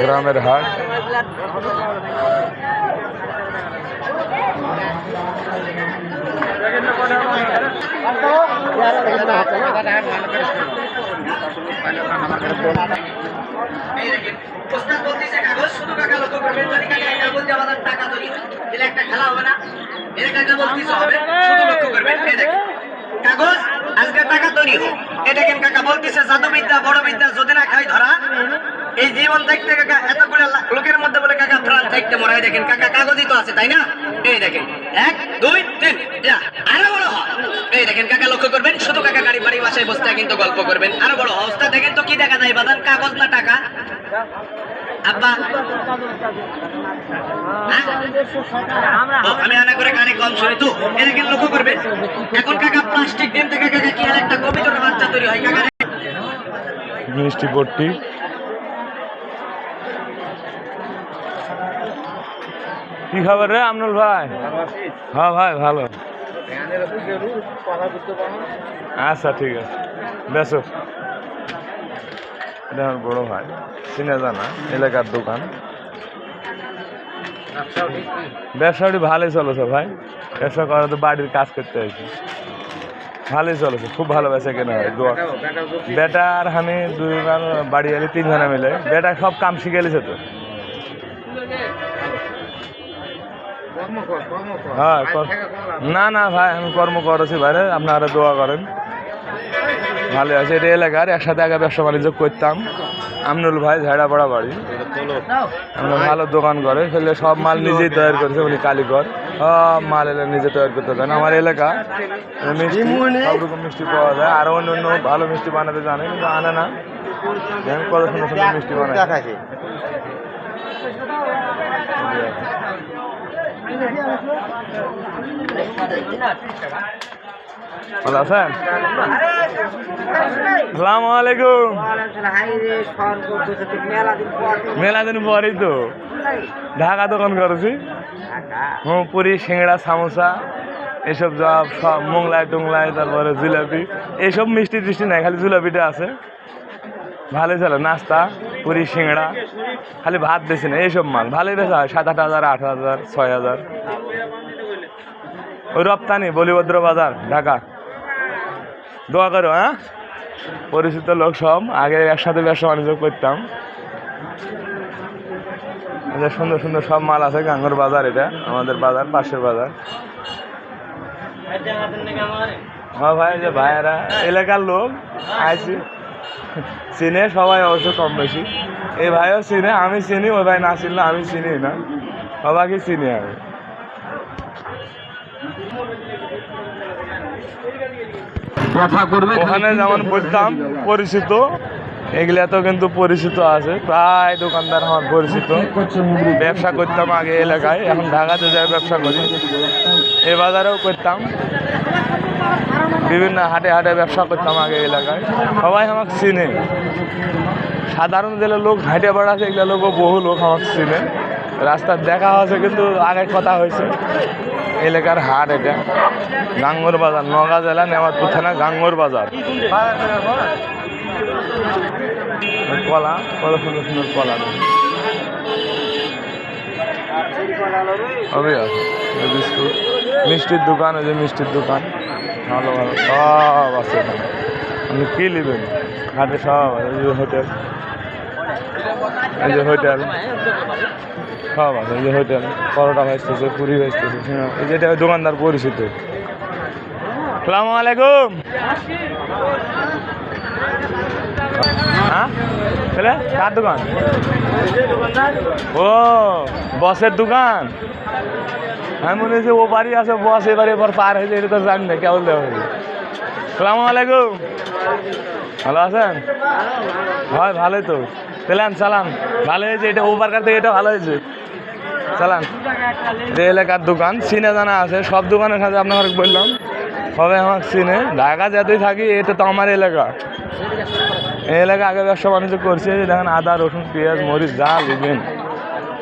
গ্রামের হাট কাগজ আজকে টাকা তৈরি হোক। এটা কেন কাকা বলতেছে জাদুবিদ্যা বড় বিদ্যা যদি না খাই ধরা। এই জীবন দেখতে কাকা এতগুলো লোকের মধ্যে বলে কাকা প্রাণ দেখতে মরাই দেখেন কাকা কাগজই তো আছে তাই না? এই দেখেন 1 2 3 যা আরো বড় হয়। এই দেখেন কাকা লক্ষ্য করবেন শুধু কাকা গাড়ি বাড়ি বাসায় বসতে কিন্তু গল্প করবেন আরো বড় অবস্থা দেখেন তো কি দেখা যায় বাদান কাগজ না টাকা আব্বা আমি আনা করে কানে কম শুনি তো এটা কেন লক্ষ্য করবেন এখন কাকা প্লাস্টিক ডিম থেকে কাকা কি আর একটা কবিতার বাচ্চা তৈরি হয় কাকা মিষ্টি পট্টি কি খবর রে আমনুল ভাই? হ্যাঁ ভাই ভালো। আচ্ছা ঠিক আছে বেসো। এটা আমার বড় ভাই চিনে জানা এলাকার দোকান। ব্যবসাটি ভালোই চলেছে ভাই, ব্যবসা করা তো বাড়ির কাজ করতে হয়েছে ভালোই চলেছে, খুব ভালো বেচা কেনা হয়। বেটা আর আমি দুজন বাড়ি এলে 3 জনা মিলে বেটা সব কাম শিখে গেছে তো। হ্যাঁ না না ভাই আমি কর্ম করেছি বাইরে, আপনারা দোয়া করেন ভালো আছে। এটা এলাকার একসাথে আগে ব্যবসা বাণিজ্য করতাম। আমনুল ভাই ঝাড়াপাড়া বাড়ি, আমরা ভালো দোকান করে ফেলে সব মাল নিজেই তৈরি করেছে। উনি কালীঘর সব মাল এলে নিজে তৈরি করতে দেন। আমার এলাকা মিষ্টি সব রকম মিষ্টি পাওয়া যায়, আরো অন্য অন্য ভালো মিষ্টি বানাতে জানে কিন্তু আনে না। কত সুন্দর সুন্দর মিষ্টি বানায়। ভালো আছেন? আসসালামু আলাইকুম। মেলা দিন পরই তো ঢাকা দোকান করেছি। পুরি সিঙ্গড়া সামোসা এসব সব মোংলাই টোংলাই তারপরে জিলাপি এইসব মিষ্টি টিষ্টি নাই, খালি জিলাপিটা আছে। ভালোই চলে নাস্তা পুরি সিঙ্গড়া, খালি ভাত বেশি না। এইসব মাল ভালোই বেচা হয় 7-8 হাজার 8 হাজার 6 হাজার। ওই রপ্তানি বলিভদ্র বাজার ঢাকা। দোয়া করো হ্যাঁ, পরিচিত লোক সব আগে একসাথে ব্যবসা বাণিজ্য করতাম। সুন্দর সুন্দর সব মাল আছে। গাঙ্গর বাজার এটা আমাদের বাজার, পাশের বাজার। হ্যাঁ ভাই যে ভাইয়েরা এলাকার লোক আইছি চিনে সবাই অবশ্য কম বেশি। এই ভাইও চিনে, আমি চিনি, ওই ভাই না চিনলে আমি চিনি না, সবাইকে চিনি আমি। ওখানে যেমন বলতাম পরিচিত, এগুলা তো কিন্তু পরিচিত আছে, প্রায় দোকানদার আমার পরিচিত। ব্যবসা করতাম আগে এলাকায়, এখন ঢাকাতে যাই ব্যবসা করি। এই বাজারেও করতাম, বিভিন্ন হাটে হাটে ব্যবসা করতাম আগে এলাকায়। সবাই আমাকে চিনে, সাধারণ যেগুলো লোক হাঁটে বেড়াচ্ছে এগুলো লোকও বহু লোক আমাকে চিনে। রাস্তার দেখা হয়েছে কিন্তু আগে কথা হয়েছে। এলাকার হাট এটা গাঙ্গর বাজার, নওগাঁ জেলা নেওয়ারপুর থানা গাঙ্গর বাজার। কলা কত সুন্দর সুন্দর কলা হবে আছে। বিস্কুট মিষ্টির দোকান, ওই যে মিষ্টির দোকান ভালো ভালো সব আছে এখানে। আপনি কী নেবেন হাটে সব আছে। এই যে হোটেল, এই যে হোটেল সব আছে। এই যে হোটেল পরোটা ভাজতেছে, পুরি ভাজতেছে, এই যেটা দোকানদার পরিচিত। আসসালামু আলাইকুম। হ্যাঁ ছেলে কার দোকান? ও বসের দোকান। আমি মনে হচ্ছে ও বাড়ি আছে, বস এবারে এবার পার হয়েছে, এটা তো জানি না কেমন দেওয়া হয়েছে। আসসালামু আলাইকুম, ভালো আছেন? হয় ভালোই তো। পেলেন চালান, ভালো হয়েছে। এটা ওপার কার থেকে এটা ভালো হয়েছে, চালান। যে এলাকার দোকান চিনে জানা আছে, সব দোকানের সাথে আপনাকে বললাম সবাই আমাকে চিনে। ঢাকা যেতেই থাকি, এটা তো আমার এলাকা। এই এলাকা আগে ব্যবসা বাণিজ্য করছে। দেখেন আদা রসুন পেঁয়াজ মরিচ যা নেবেন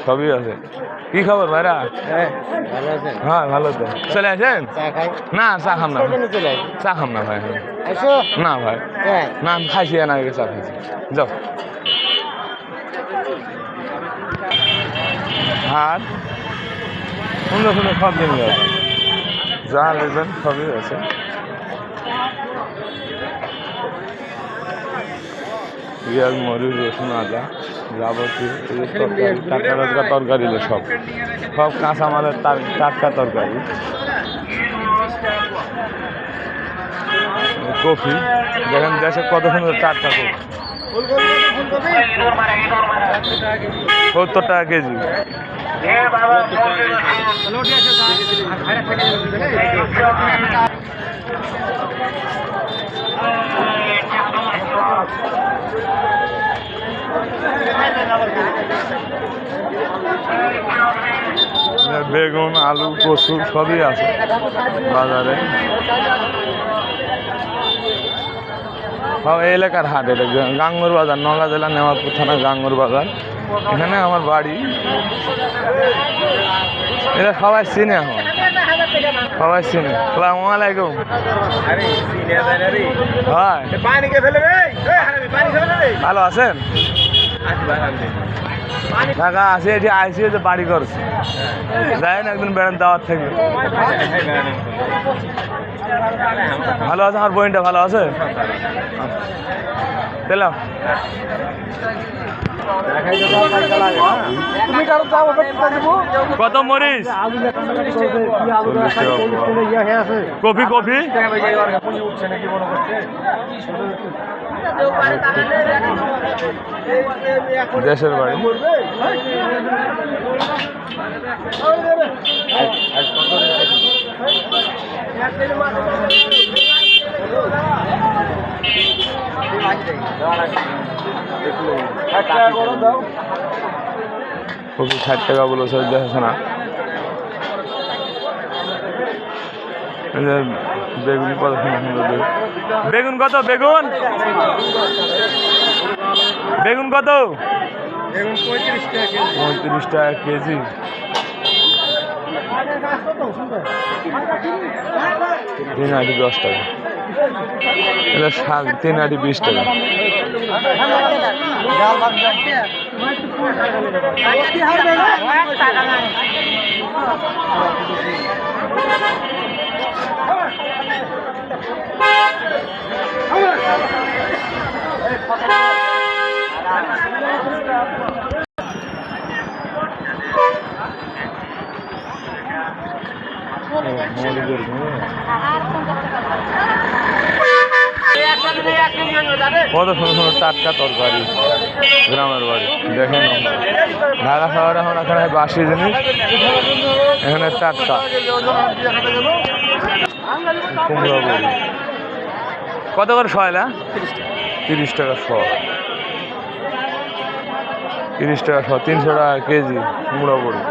সবই আছে। কি খবর ভাইরা? হ্যাঁ ভালো তো। চলে আসেন? না চা খাম না, চা খাম না ভাই। না ভাই, না আমি খাইছি না, আগে চা খাইছি। যাও। আর সুন্দর সুন্দর সব জিনিস আছে, যা নেবেন সবই আছে। পেঁয়াজ, মরিচ, রসুন, আদা যাবতীয় টাটকা টাটকা তরকারি, সব সব কাঁচামালের টাটকা তরকারি। কফি দেখেন, দেশে কত সুন্দর টাটকা কফি, 70 টাকা কেজি। বেগুন, আলু, কচু সবই আছে বাজারে। এই এলাকার হাট, এটা গাঙ্গুর বাজার, নওগাঁ জেলা নেওয়াজপুর থানা গাঙ্গুর বাজার। এখানে আমার বাড়ি। এটা সবাই চিনে, এখন সবাই চিনে। আসসালামু আলাইকুম। হয়, ভালো আছেন? টাকা আছে, এটি আইসি যে বাড়ি করছে, যাই না একদিন বেড়ান দাওয়ার থেকে। ভালো আছে, আমার বোনটা ভালো আছে। পেলাম কত মরিচ? কফি কফি দেশের বাড়ি। কপি 60 টাকা বলেছে, দেখেছে না? বেগুন কত সুন্দর। বেগুন কত? বেগুন বেগুন কত? 35 টাকা কেজি। 3 আটি 10 টাকা। এটা শাক 3 আটি 20 টাকা। কত সুন্দর সুন্দর টাটকা তরকারি, গ্রামের বাড়ি। দেখেন, ঢাকা শহরে এখন এখানে বাসি জিনিস, এখানে টাটকা। কুমড়া বড়ি কত করে শয়লা? 30 টাকা শ। 30 টাকা শ, 300 টাকা কেজি কুমড়া বড়ি।